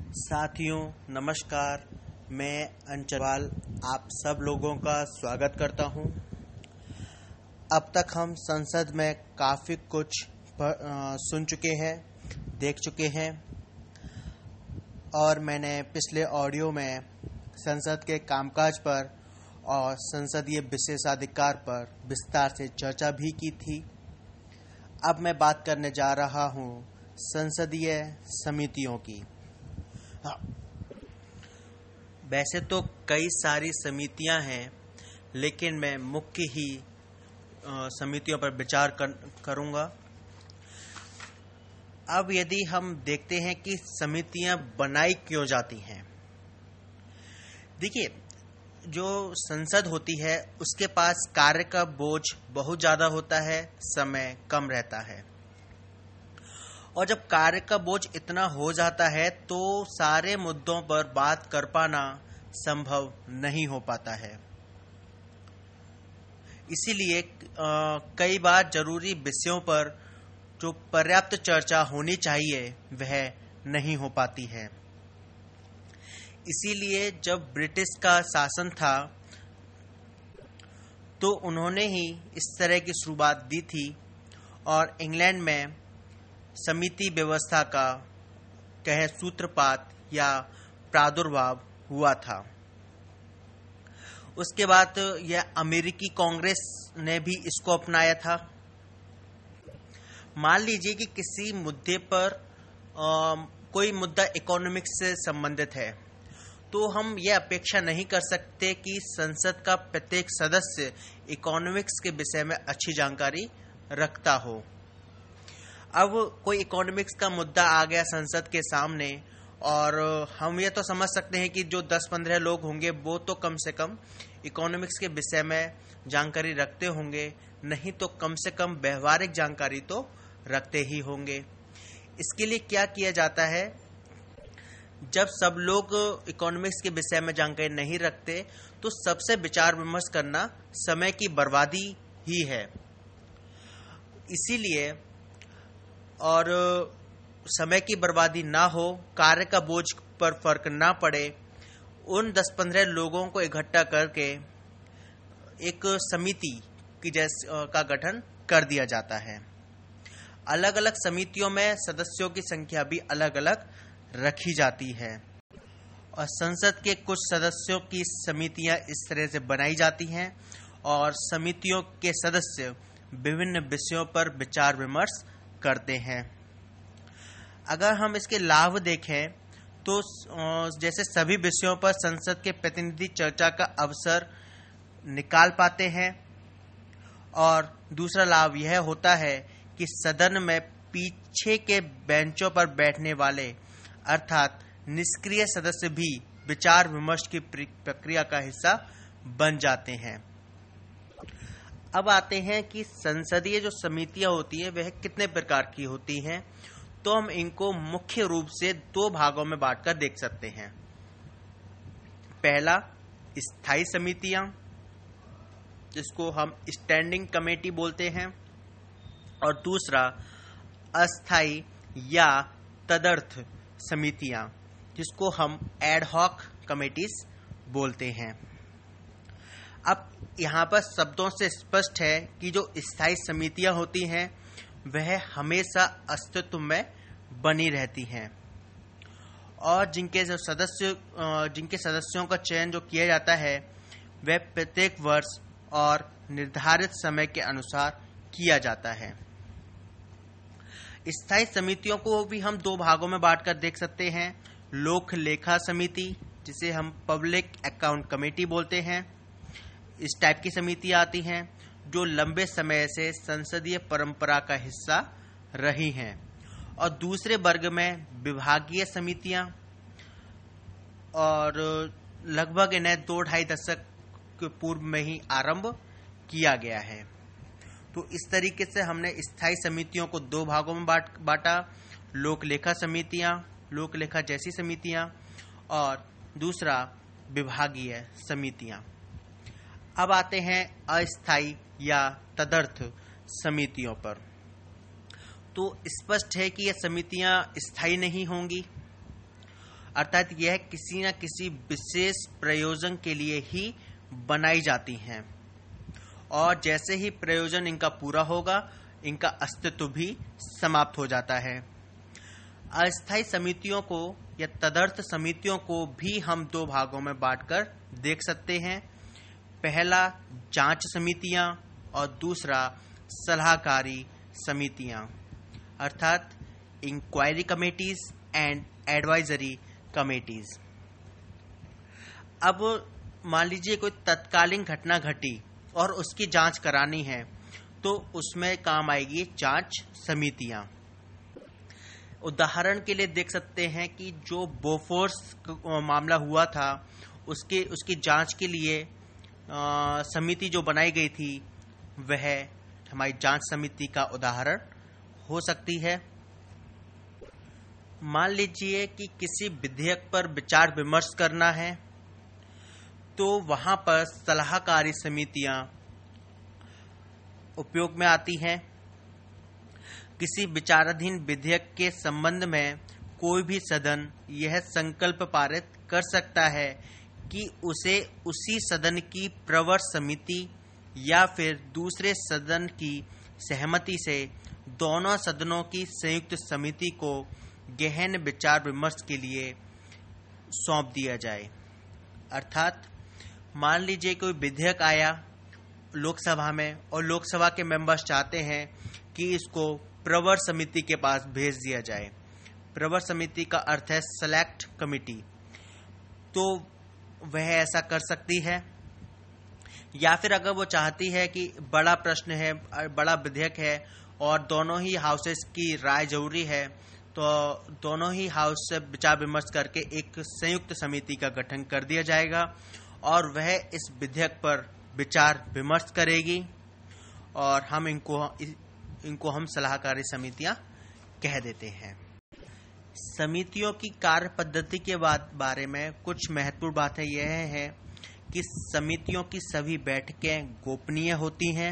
साथियों नमस्कार। मैं अंचलवाल आप सब लोगों का स्वागत करता हूं। अब तक हम संसद में काफ़ी कुछ सुन चुके हैं, देख चुके हैं और मैंने पिछले ऑडियो में संसद के कामकाज पर और संसदीय विशेषाधिकार पर विस्तार से चर्चा भी की थी। अब मैं बात करने जा रहा हूं संसदीय समितियों की। वैसे तो कई सारी समितियां हैं, लेकिन मैं मुख्य ही समितियों पर विचार करूंगा। अब यदि हम देखते हैं कि समितियां बनाई क्यों जाती हैं, देखिए, जो संसद होती है उसके पास कार्य का बोझ बहुत ज़्यादा होता है, समय कम रहता है और जब कार्य का बोझ इतना हो जाता है तो सारे मुद्दों पर बात कर पाना संभव नहीं हो पाता है। इसीलिए कई बार जरूरी विषयों पर जो पर्याप्त चर्चा होनी चाहिए वह नहीं हो पाती है। इसीलिए जब ब्रिटिश का शासन था तो उन्होंने ही इस तरह की शुरुआत दी थी और इंग्लैंड में समिति व्यवस्था का कहे सूत्रपात या प्रादुर्भाव हुआ था। उसके बाद यह अमेरिकी कांग्रेस ने भी इसको अपनाया था। मान लीजिए कि किसी मुद्दे पर कोई मुद्दा इकोनॉमिक्स से संबंधित है, तो हम यह अपेक्षा नहीं कर सकते कि संसद का प्रत्येक सदस्य इकोनॉमिक्स के विषय में अच्छी जानकारी रखता हो। अब कोई इकोनॉमिक्स का मुद्दा आ गया संसद के सामने और हम ये तो समझ सकते हैं कि जो 10-15 लोग होंगे वो तो कम से कम इकोनॉमिक्स के विषय में जानकारी रखते होंगे, नहीं तो कम से कम व्यवहारिक जानकारी तो रखते ही होंगे। इसके लिए क्या किया जाता है, जब सब लोग इकोनॉमिक्स के विषय में जानकारी नहीं रखते तो सबसे विचार विमर्श करना समय की बर्बादी ही है। इसीलिए और समय की बर्बादी ना हो, कार्य का बोझ पर फर्क ना पड़े, उन 10-15 लोगों को इकट्ठा करके एक समिति की का गठन कर दिया जाता है। अलग अलग समितियों में सदस्यों की संख्या भी अलग अलग रखी जाती है और संसद के कुछ सदस्यों की समितियां इस तरह से बनाई जाती हैं और समितियों के सदस्य विभिन्न विषयों पर विचार विमर्श करते हैं। अगर हम इसके लाभ देखें तो जैसे सभी विषयों पर संसद के प्रतिनिधि चर्चा का अवसर निकाल पाते हैं और दूसरा लाभ यह होता है कि सदन में पीछे के बेंचों पर बैठने वाले अर्थात निष्क्रिय सदस्य भी विचार विमर्श की प्रक्रिया का हिस्सा बन जाते हैं। अब आते हैं कि संसदीय जो समितियां होती हैं वह कितने प्रकार की होती हैं, तो हम इनको मुख्य रूप से 2 भागों में बांटकर देख सकते हैं। पहला, स्थायी समितियां, जिसको हम स्टैंडिंग कमेटी बोलते हैं, और दूसरा अस्थायी या तदर्थ समितियां, जिसको हम एडहॉक कमेटीज बोलते हैं। अब यहाँ पर शब्दों से स्पष्ट है कि जो स्थायी समितियां होती हैं वह हमेशा अस्तित्व में बनी रहती हैं और जिनके सदस्यों का चयन जो किया जाता है वह प्रत्येक वर्ष और निर्धारित समय के अनुसार किया जाता है। स्थायी समितियों को भी हम 2 भागों में बांटकर देख सकते हैं। लोक लेखा समिति, जिसे हम पब्लिक अकाउंट कमेटी बोलते हैं, इस टाइप की समिति आती हैं जो लंबे समय से संसदीय परंपरा का हिस्सा रही हैं। और दूसरे वर्ग में विभागीय समितियां, और लगभग इन्हें 2-2.5 दशक के पूर्व में ही आरंभ किया गया है। तो इस तरीके से हमने स्थायी समितियों को 2 भागों में बांटा, लोक लेखा समितियां, लोक लेखा जैसी समितियां, और दूसरा विभागीय समितियां। अब आते हैं अस्थायी या तदर्थ समितियों पर। तो स्पष्ट है कि ये समितियां स्थायी नहीं होंगी। अर्थात यह किसी न किसी विशेष प्रयोजन के लिए ही बनाई जाती हैं, और जैसे ही प्रयोजन इनका पूरा होगा, इनका अस्तित्व भी समाप्त हो जाता है। अस्थायी समितियों को या तदर्थ समितियों को भी हम दो भागों में बांटकर देख सकते हैं। पहला जांच समितियां और दूसरा सलाहकारी समितियां, अर्थात inquiry committees and advisory committees. अब मान लीजिए कोई तत्कालीन घटना घटी और उसकी जांच करानी है, तो उसमें काम आएगी जांच समितियां। उदाहरण के लिए देख सकते हैं कि जो बोफोर्स मामला हुआ था, उसकी जांच के लिए समिति जो बनाई गई थी, वह हमारी जांच समिति का उदाहरण हो सकती है। मान लीजिए कि किसी विधेयक पर विचार विमर्श करना है, तो वहां पर सलाहकारी समितियां उपयोग में आती हैं। किसी विचाराधीन विधेयक के संबंध में कोई भी सदन यह संकल्प पारित कर सकता है कि उसे उसी सदन की प्रवर समिति या फिर दूसरे सदन की सहमति से दोनों सदनों की संयुक्त समिति को गहन विचार विमर्श के लिए सौंप दिया जाए। अर्थात मान लीजिए कोई विधेयक आया लोकसभा में और लोकसभा के मेंबर्स चाहते हैं कि इसको प्रवर समिति के पास भेज दिया जाए। प्रवर समिति का अर्थ है सेलेक्ट कमिटी, तो वह ऐसा कर सकती है। या फिर अगर वो चाहती है कि बड़ा प्रश्न है, बड़ा विधेयक है और दोनों ही हाउसेस की राय जरूरी है, तो दोनों ही हाउस से विचार विमर्श करके एक संयुक्त समिति का गठन कर दिया जाएगा और वह इस विधेयक पर विचार विमर्श करेगी, और हम इनको हम सलाहकारी समितियां कह देते हैं। समितियों की कार्य पद्धति के बारे में कुछ महत्वपूर्ण बातें यह है कि समितियों की सभी बैठकें गोपनीय होती हैं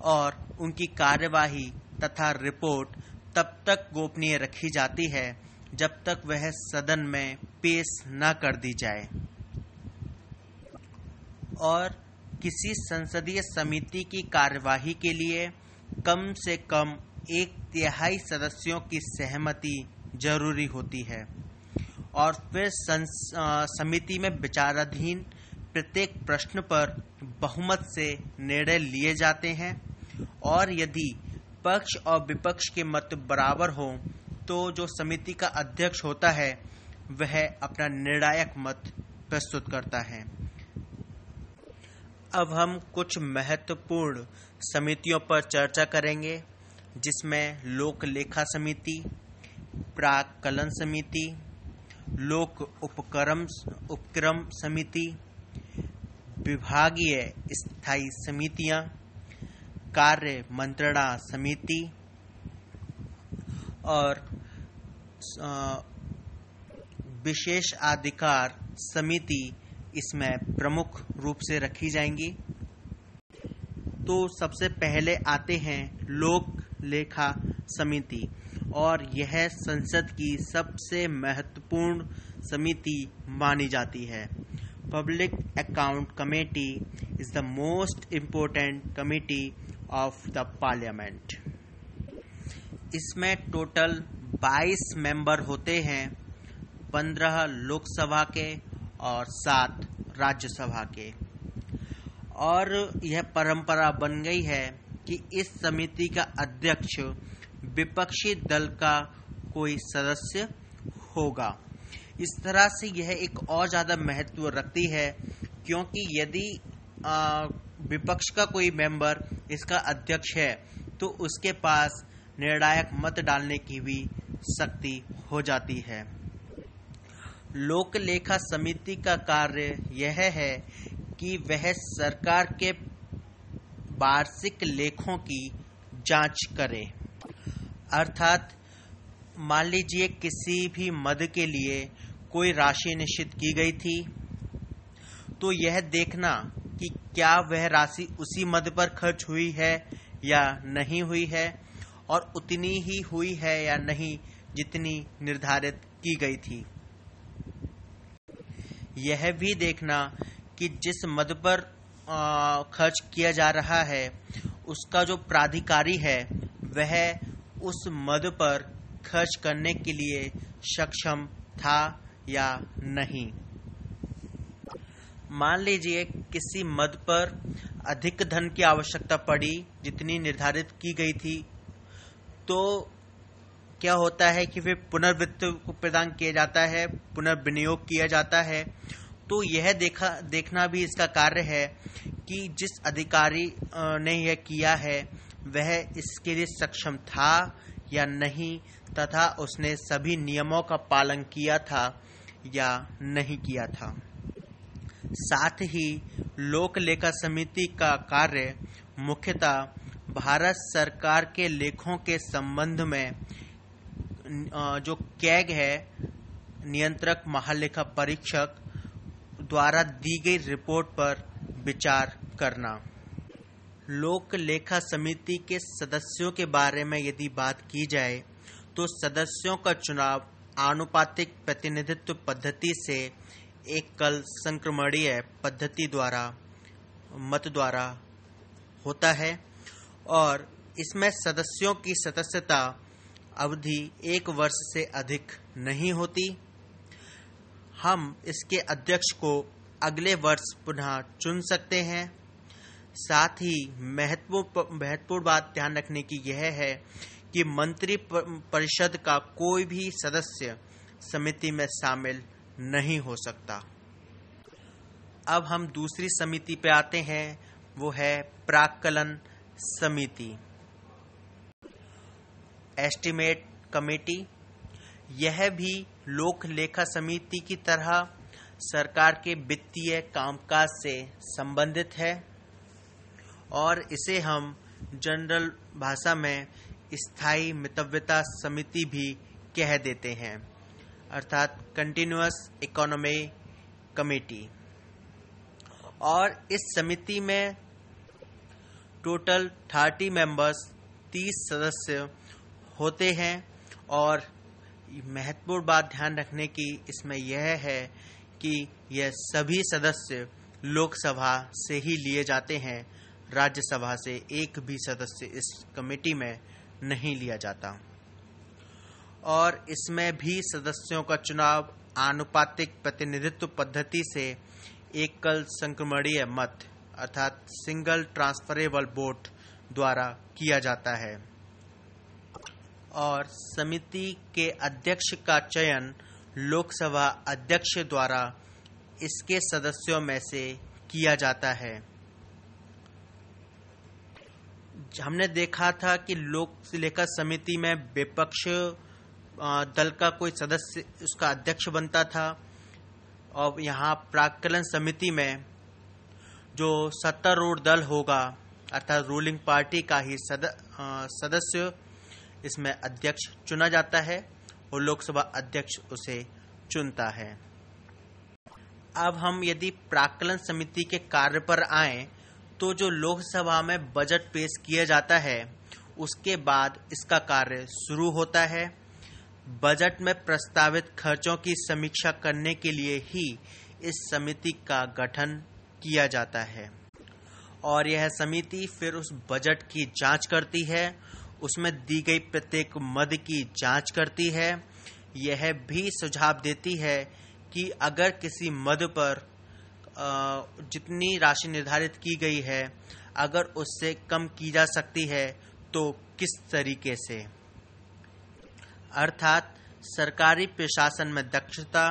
और उनकी कार्यवाही तथा रिपोर्ट तब तक गोपनीय रखी जाती है जब तक वह सदन में पेश न कर दी जाए, और किसी संसदीय समिति की कार्यवाही के लिए कम से कम 1/3 सदस्यों की सहमति जरूरी होती है, और फिर समिति में विचाराधीन प्रत्येक प्रश्न पर बहुमत से निर्णय लिए जाते हैं, और यदि पक्ष और विपक्ष के मत बराबर हो तो जो समिति का अध्यक्ष होता है वह अपना निर्णायक मत प्रस्तुत करता है। अब हम कुछ महत्वपूर्ण समितियों पर चर्चा करेंगे, जिसमें लोक लेखा समिति, प्राक्कलन समिति, लोक उपक्रम समिति, विभागीय स्थायी समितियां, कार्य मंत्रणा समिति और विशेष अधिकार समिति इसमें प्रमुख रूप से रखी जाएंगी। तो सबसे पहले आते हैं लोक लेखा समिति, और यह संसद की सबसे महत्वपूर्ण समिति मानी जाती है। Public account committee is the most important committee of the parliament. इसमें टोटल 22 मेंबर होते हैं, 15 लोकसभा के और 7 राज्यसभा के, और यह परंपरा बन गई है कि इस समिति का अध्यक्ष विपक्षी दल का कोई सदस्य होगा। इस तरह से यह एक और ज्यादा महत्व रखती है, क्योंकि यदि विपक्ष का कोई मेंबर इसका अध्यक्ष है तो उसके पास निर्णायक मत डालने की भी शक्ति हो जाती है। लोक लेखा समिति का कार्य यह है कि वह सरकार के वार्षिक लेखों की जांच करे। अर्थात मान लीजिए किसी भी मद के लिए कोई राशि निश्चित की गई थी, तो यह देखना कि क्या वह राशि उसी मद पर खर्च हुई है या नहीं हुई है, और उतनी ही हुई है या नहीं जितनी निर्धारित की गई थी। यह भी देखना कि जिस मद पर खर्च किया जा रहा है उसका जो प्राधिकारी है वह उस मद पर खर्च करने के लिए सक्षम था या नहीं। मान लीजिए किसी मद पर अधिक धन की आवश्यकता पड़ी जितनी निर्धारित की गई थी, तो क्या होता है कि फिर पुनर्वित्त प्रदान किया जाता है, पुनर्विनियोग किया जाता है। तो यह देखना भी इसका कार्य है कि जिस अधिकारी ने यह किया है वह इसके लिए सक्षम था या नहीं, तथा उसने सभी नियमों का पालन किया था या नहीं किया था। साथ ही लोक लेखा समिति का कार्य मुख्यतः भारत सरकार के लेखों के संबंध में जो कैग है, नियंत्रक महालेखा परीक्षक द्वारा दी गई रिपोर्ट पर विचार करना। लोक लेखा समिति के सदस्यों के बारे में यदि बात की जाए तो सदस्यों का चुनाव आनुपातिक प्रतिनिधित्व पद्धति से एकल संक्रमणीय पद्धति द्वारा मत द्वारा होता है और इसमें सदस्यों की सदस्यता अवधि 1 वर्ष से अधिक नहीं होती। हम इसके अध्यक्ष को अगले वर्ष पुनः चुन सकते हैं। साथ ही महत्वपूर्ण बात ध्यान रखने की यह है कि मंत्री परिषद का कोई भी सदस्य समिति में शामिल नहीं हो सकता। अब हम दूसरी समिति पे आते हैं, वो है प्राक्कलन समिति, एस्टिमेट कमेटी। यह भी लोक लेखा समिति की तरह सरकार के वित्तीय कामकाज से संबंधित है और इसे हम जनरल भाषा में स्थायी मितव्यता समिति भी कह देते हैं, अर्थात कंटिन्यूअस इकोनॉमी कमेटी। और इस समिति में टोटल 30 मेंबर्स 30 सदस्य होते हैं और महत्वपूर्ण बात ध्यान रखने की इसमें यह है कि यह सभी सदस्य लोकसभा से ही लिए जाते हैं, राज्यसभा से एक भी सदस्य इस कमेटी में नहीं लिया जाता। और इसमें भी सदस्यों का चुनाव आनुपातिक प्रतिनिधित्व पद्धति से एकल संक्रमणीय मत अर्थात सिंगल ट्रांसफरेबल वोट द्वारा किया जाता है और समिति के अध्यक्ष का चयन लोकसभा अध्यक्ष द्वारा इसके सदस्यों में से किया जाता है। हमने देखा था कि लोक लेखा समिति में विपक्ष दल का कोई सदस्य उसका अध्यक्ष बनता था और यहाँ प्राक्कलन समिति में जो सत्तारूढ़ दल होगा अर्थात रूलिंग पार्टी का ही सदस्य इसमें अध्यक्ष चुना जाता है और लोकसभा अध्यक्ष उसे चुनता है। अब हम यदि प्राक्कलन समिति के कार्य पर आएं तो जो लोकसभा में बजट पेश किया जाता है उसके बाद इसका कार्य शुरू होता है। बजट में प्रस्तावित खर्चों की समीक्षा करने के लिए ही इस समिति का गठन किया जाता है और यह समिति फिर उस बजट की जांच करती है, उसमें दी गई प्रत्येक मद की जांच करती है। यह भी सुझाव देती है कि अगर किसी मद पर जितनी राशि निर्धारित की गई है अगर उससे कम की जा सकती है तो किस तरीके से, अर्थात सरकारी प्रशासन में दक्षता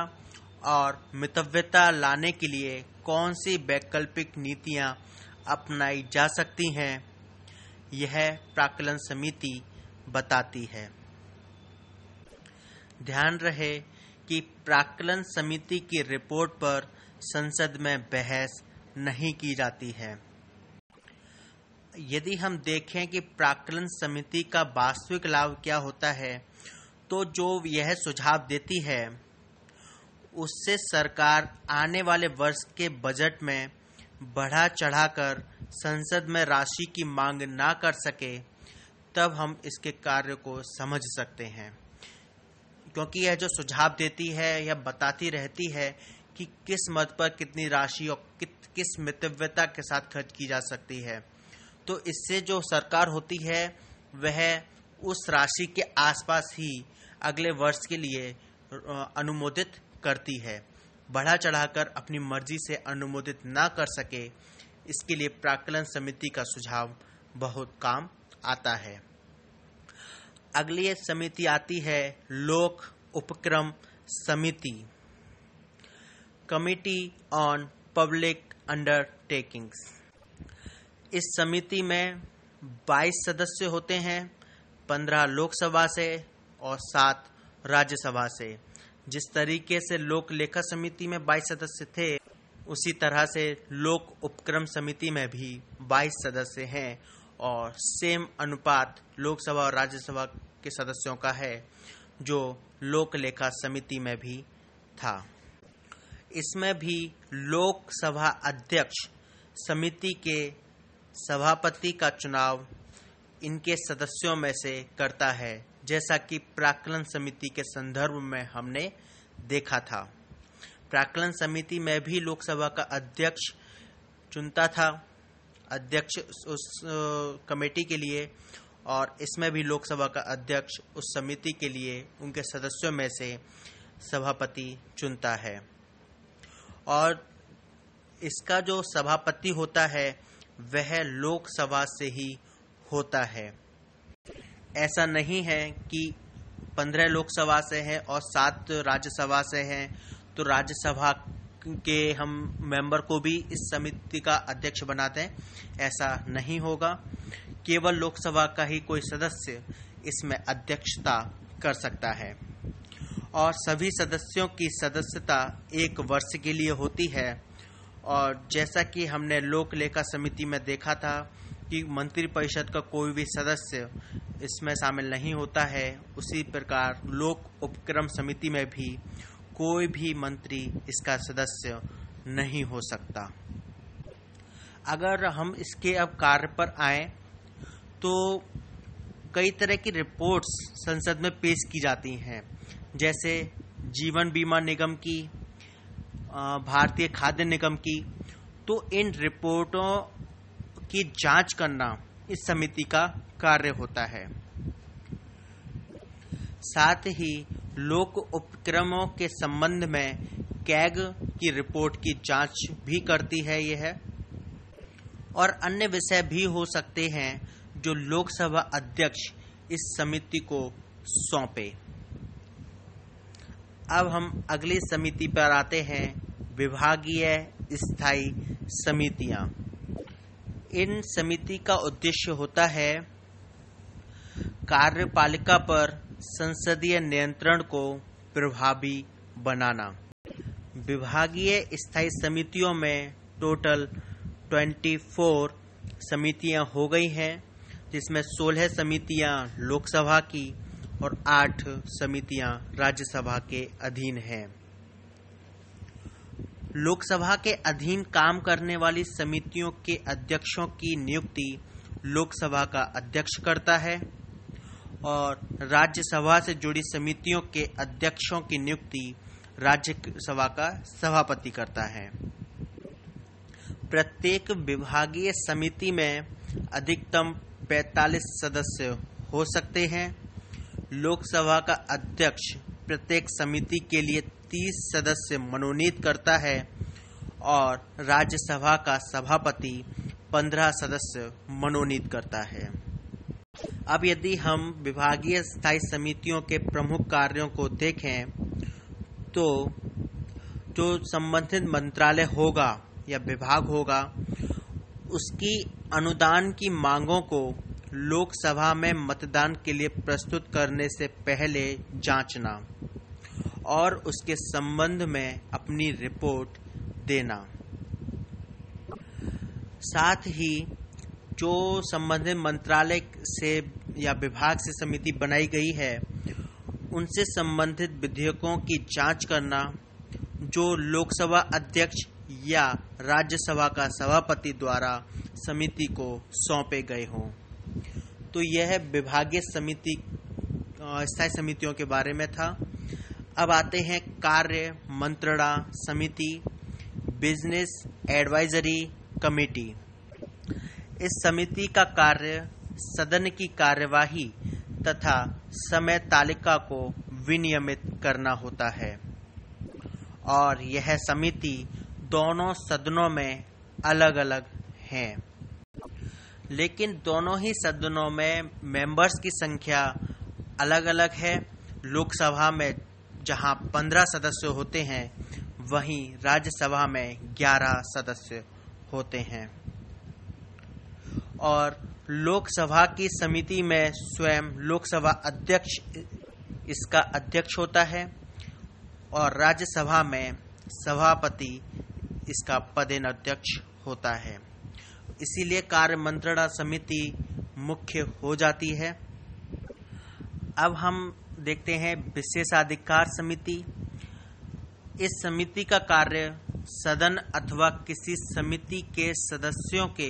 और मितव्यता लाने के लिए कौन सी वैकल्पिक नीतियां अपनाई जा सकती हैं, यह प्राक्कलन समिति बताती है। ध्यान रहे कि प्राक्कलन समिति की रिपोर्ट पर संसद में बहस नहीं की जाती है। यदि हम देखें कि प्राक्कलन समिति का वास्तविक लाभ क्या होता है तो जो यह सुझाव देती है उससे सरकार आने वाले वर्ष के बजट में बढ़ा चढ़ाकर संसद में राशि की मांग ना कर सके, तब हम इसके कार्य को समझ सकते हैं। क्योंकि यह जो सुझाव देती है यह बताती रहती है कि किस मद पर कितनी राशि और किस मितव्यता के साथ खर्च की जा सकती है। तो इससे जो सरकार होती है वह उस राशि के आसपास ही अगले वर्ष के लिए अनुमोदित करती है। बढ़ा चढ़ाकर अपनी मर्जी से अनुमोदित ना कर सके, इसके लिए प्राक्कलन समिति का सुझाव बहुत काम आता है। अगली समिति आती है लोक उपक्रम समिति, कमिटी ऑन पब्लिक अंडरटेकिंग्स। इस समिति में 22 सदस्य होते हैं, 15 लोकसभा से और 7 राज्यसभा से। जिस तरीके से लोक लेखा समिति में 22 सदस्य थे, उसी तरह से लोक उपक्रम समिति में भी 22 सदस्य हैं और सेम अनुपात लोकसभा और राज्यसभा के सदस्यों का है जो लोक लेखा समिति में भी था। इसमें भी लोकसभा अध्यक्ष समिति के सभापति का चुनाव इनके सदस्यों में से करता है, जैसा कि प्राक्कलन समिति के संदर्भ में हमने देखा था। प्राक्कलन समिति में भी लोकसभा का अध्यक्ष चुनता था, अध्यक्ष उस कमेटी के लिए, और इसमें भी लोकसभा का अध्यक्ष उस समिति के लिए उनके सदस्यों में से सभापति चुनता है। और इसका जो सभापति होता है वह लोकसभा से ही होता है। ऐसा नहीं है कि 15 लोकसभा से हैं और 7 राज्यसभा से हैं तो राज्यसभा के हम मेंबर को भी इस समिति का अध्यक्ष बनाते हैं, ऐसा नहीं होगा। केवल लोकसभा का ही कोई सदस्य इसमें अध्यक्षता कर सकता है और सभी सदस्यों की सदस्यता 1 वर्ष के लिए होती है। और जैसा कि हमने लोक लेखा समिति में देखा था कि मंत्रिपरिषद का कोई भी सदस्य इसमें शामिल नहीं होता है, उसी प्रकार लोक उपक्रम समिति में भी कोई भी मंत्री इसका सदस्य नहीं हो सकता। अगर हम इसके अब कार्य पर आएं तो कई तरह की रिपोर्ट्स संसद में पेश की जाती हैं, जैसे जीवन बीमा निगम की, भारतीय खाद्य निगम की। तो इन रिपोर्टों की जांच करना इस समिति का कार्य होता है। साथ ही लोक उपक्रमों के संबंध में कैग की रिपोर्ट की जांच भी करती है यह, और अन्य विषय भी हो सकते हैं जो लोकसभा अध्यक्ष इस समिति को सौंपे। अब हम अगली समिति पर आते हैं, विभागीय स्थायी समितियां। इन समिति का उद्देश्य होता है कार्यपालिका पर संसदीय नियंत्रण को प्रभावी बनाना। विभागीय स्थायी समितियों में टोटल 24 समितियां हो गई हैं, जिसमें 16 समितियां लोकसभा की और 8 समितियां राज्यसभा के अधीन हैं। लोकसभा के अधीन काम करने वाली समितियों के अध्यक्षों की नियुक्ति लोकसभा का अध्यक्ष करता है और राज्यसभा से जुड़ी समितियों के अध्यक्षों की नियुक्ति राज्यसभा का सभापति करता है। प्रत्येक विभागीय समिति में अधिकतम 45 सदस्य हो सकते हैं। लोकसभा का अध्यक्ष प्रत्येक समिति के लिए 30 सदस्य मनोनीत करता है और राज्यसभा का सभापति 15 सदस्य मनोनीत करता है। अब यदि हम विभागीय स्थायी समितियों के प्रमुख कार्यों को देखें तो जो संबंधित मंत्रालय होगा या विभाग होगा, उसकी अनुदान की मांगों को लोकसभा में मतदान के लिए प्रस्तुत करने से पहले जांचना और उसके संबंध में अपनी रिपोर्ट देना। साथ ही जो संबंधित मंत्रालय से या विभाग से समिति बनाई गई है, उनसे संबंधित विधेयकों की जांच करना जो लोकसभा अध्यक्ष या राज्यसभा का सभापति द्वारा समिति को सौंपे गए हों। तो यह विभागीय समिति स्थायी समितियों के बारे में था। अब आते हैं कार्य मंत्रणा समिति, बिजनेस एडवाइजरी कमेटी। इस समिति का कार्य सदन की कार्यवाही तथा समय तालिका को विनियमित करना होता है और यह समिति दोनों सदनों में अलग अलग है, लेकिन दोनों ही सदनों में मेंबर्स की संख्या अलग अलग है। लोकसभा में जहां 15 सदस्य होते हैं, वहीं राज्यसभा में 11 सदस्य होते हैं। और लोकसभा की समिति में स्वयं लोकसभा अध्यक्ष इसका अध्यक्ष होता है और राज्यसभा में सभापति इसका पदेन अध्यक्ष होता है। इसीलिए कार्य मंत्रणा समिति मुख्य हो जाती है। अब हम देखते हैं विशेषाधिकार समिति। इस समिति का कार्य सदन अथवा किसी समिति के सदस्यों के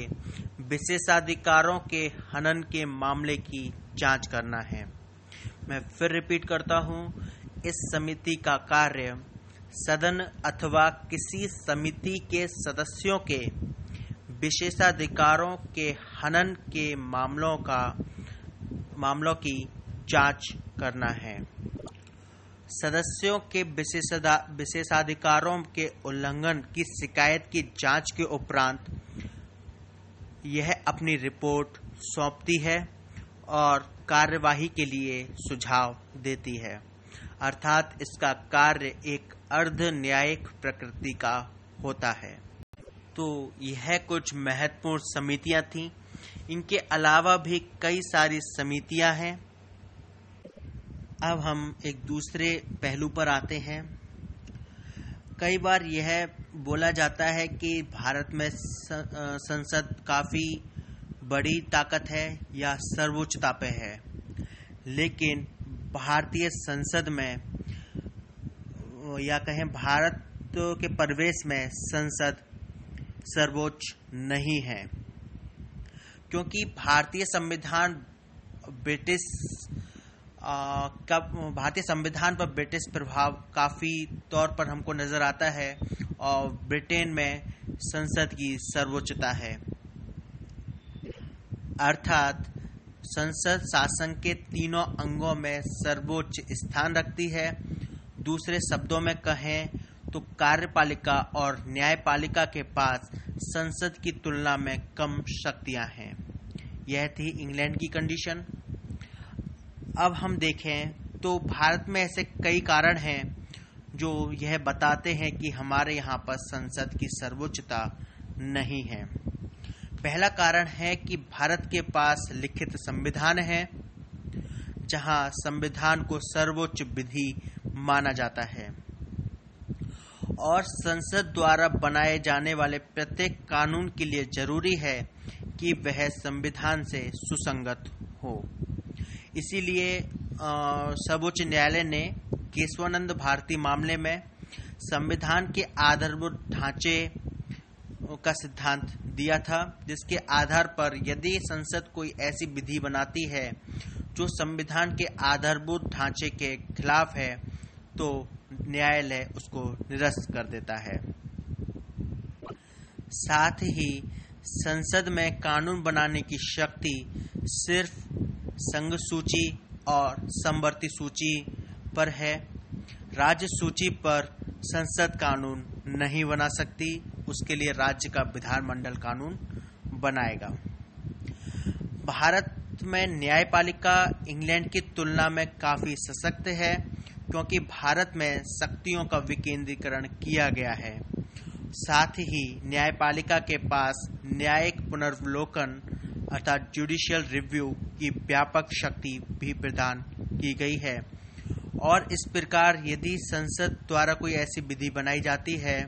विशेषाधिकारों के हनन के मामले की जांच करना है। मैं फिर रिपीट करता हूं, इस समिति का कार्य सदन अथवा किसी समिति के सदस्यों के विशेषाधिकारों के हनन के मामलों की जांच करना है। सदस्यों के विशेषाधिकारों के उल्लंघन की शिकायत की जांच के उपरांत यह अपनी रिपोर्ट सौंपती है और कार्यवाही के लिए सुझाव देती है, अर्थात इसका कार्य एक अर्ध न्यायिक प्रकृति का होता है। तो यह कुछ महत्वपूर्ण समितियां थीं। इनके अलावा भी कई सारी समितियां हैं। अब हम एक दूसरे पहलू पर आते हैं। कई बार यह बोला जाता है कि भारत में संसद काफ़ी बड़ी ताकत है या सर्वोच्चता पे है, लेकिन भारतीय संसद में या कहें भारत के परिवेश में संसद सर्वोच्च नहीं है, क्योंकि भारतीय संविधान पर ब्रिटिश प्रभाव काफ़ी तौर पर हमको नज़र आता है और ब्रिटेन में संसद की सर्वोच्चता है, अर्थात संसद शासन के तीनों अंगों में सर्वोच्च स्थान रखती है। दूसरे शब्दों में कहें तो कार्यपालिका और न्यायपालिका के पास संसद की तुलना में कम शक्तियां हैं। यह थी इंग्लैंड की कंडीशन। अब हम देखें तो भारत में ऐसे कई कारण हैं जो यह बताते हैं कि हमारे यहाँ पर संसद की सर्वोच्चता नहीं है। पहला कारण है कि भारत के पास लिखित संविधान है, जहां संविधान को सर्वोच्च विधि माना जाता है और संसद द्वारा बनाए जाने वाले प्रत्येक कानून के लिए जरूरी है कि वह संविधान से सुसंगत हो। इसीलिए सर्वोच्च न्यायालय ने केशवानंद भारती मामले में संविधान के आधारभूत ढांचे का सिद्धांत दिया था, जिसके आधार पर यदि संसद कोई ऐसी विधि बनाती है जो संविधान के आधारभूत ढांचे के खिलाफ है, तो न्यायालय उसको निरस्त कर देता है। साथ ही संसद में कानून बनाने की शक्ति सिर्फ संघ सूची और समवर्ती सूची पर है। राज्य सूची पर संसद कानून नहीं बना सकती, उसके लिए राज्य का विधानमंडल कानून बनाएगा। भारत में न्यायपालिका इंग्लैंड की तुलना में काफी सशक्त है, क्योंकि भारत में शक्तियों का विकेंद्रीकरण किया गया है। साथ ही न्यायपालिका के पास न्यायिक पुनर्वलोकन अर्थात जुडिशियल रिव्यू की व्यापक शक्ति भी प्रदान की गई है और इस प्रकार यदि संसद द्वारा कोई ऐसी विधि बनाई जाती है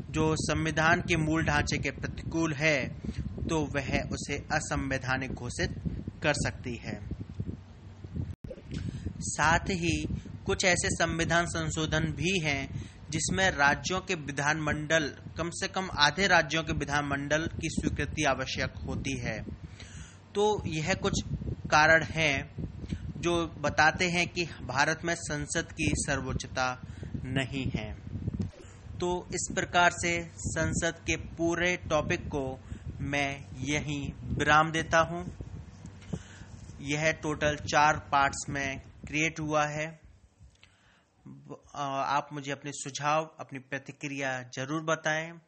जो संविधान के मूल ढांचे के प्रतिकूल है, तो वह उसे असंवैधानिक घोषित कर सकती है। साथ ही कुछ ऐसे संविधान संशोधन भी हैं जिसमें राज्यों के विधानमंडल, कम से कम आधे राज्यों के विधानमंडल की स्वीकृति आवश्यक होती है। तो यह कुछ कारण हैं जो बताते हैं कि भारत में संसद की सर्वोच्चता नहीं है। तो इस प्रकार से संसद के पूरे टॉपिक को मैं यहीं विराम देता हूं। यह टोटल 4 पार्ट्स में क्रिएट हुआ है। आप मुझे अपने सुझाव, अपनी प्रतिक्रिया जरूर बताएं।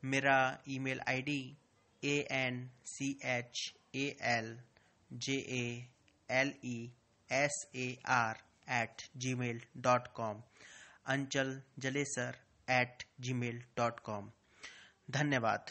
मेरा ईमेल आईडी anchjalesar@gmail.com anchaljaleser@gmail.com। धन्यवाद।